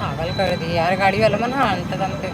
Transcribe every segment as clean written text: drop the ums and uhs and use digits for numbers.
पागल कर दी यार गाड़ी वाला मन हाँ अंत दम पे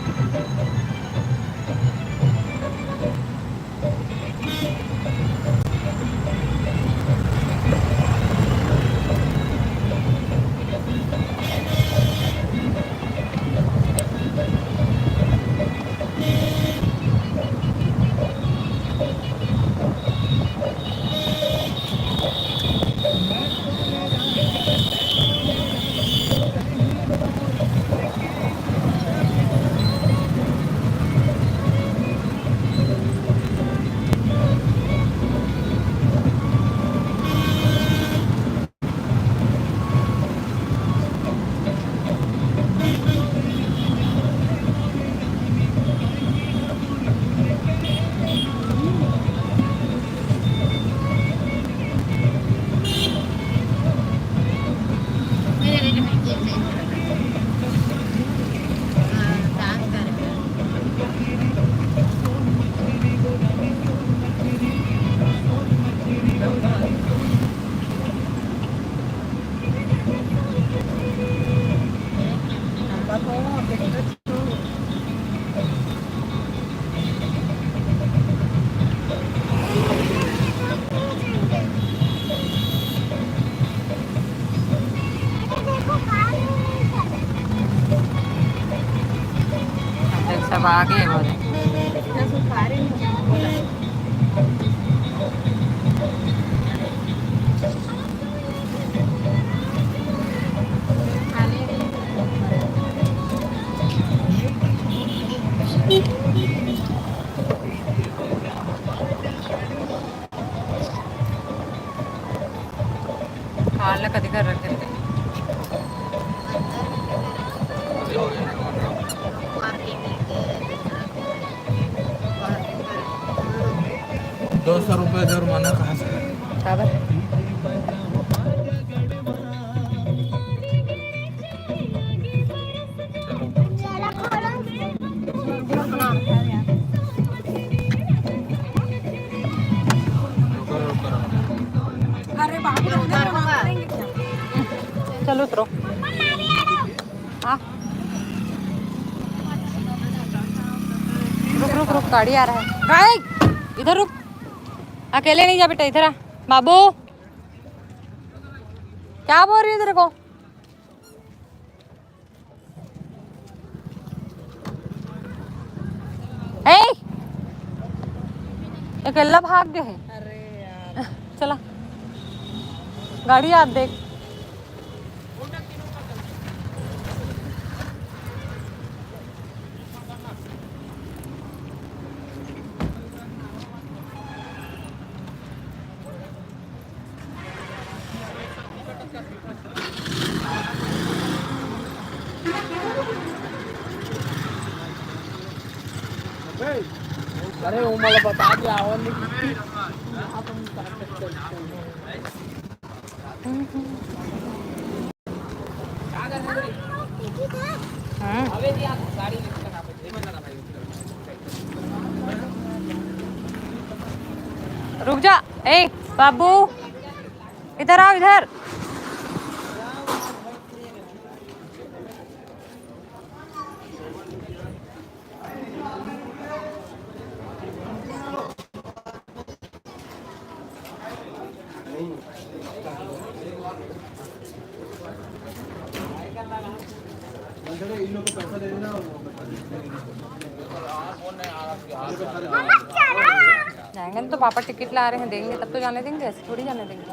सब आगे बोले కాళ్ళకి అది కర్రకెళ్తే ₹200 जुर्माना कहाँ से खबर चलो उतरो हाँ रुक रुक रुक गाड़ी आ रहा है गाड़ी इधर रुक अकेले नहीं जा बेटा इधर आ बाबू क्या बोल रही है तेरे को अकेला भाग गए हैं अरे यार चला गाड़ी आप देख अरे वो मला बता दिया आवाज नहीं रुक जा ए बाबू इधर आओ इधर जाएंगे तो पापा टिकट ला रहे हैं देंगे तब तो जाने देंगे ऐसे थोड़ी जाने देंगे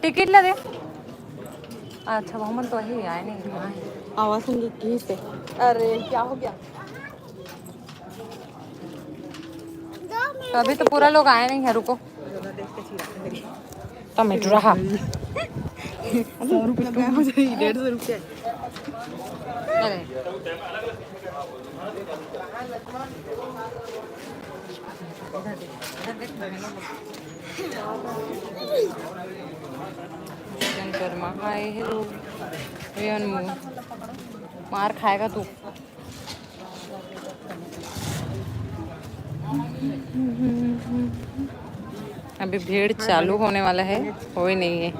टिकट ला दे अच्छा मोहम्मद तो वही आए नहीं आवाज सुन से अरे क्या हो गया तो अभी तो पूरा लोग आए नहीं है रुको टमाटो रहा 100 रुपया गया हो जाए 150 रुपया खाए है लोग मार खाएगा तू अभी भीड़ चालू होने वाला है, हो ही नहीं है।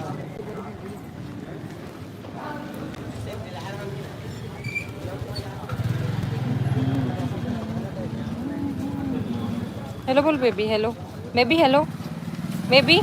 हेलो बोल baby, hello baby, hello baby.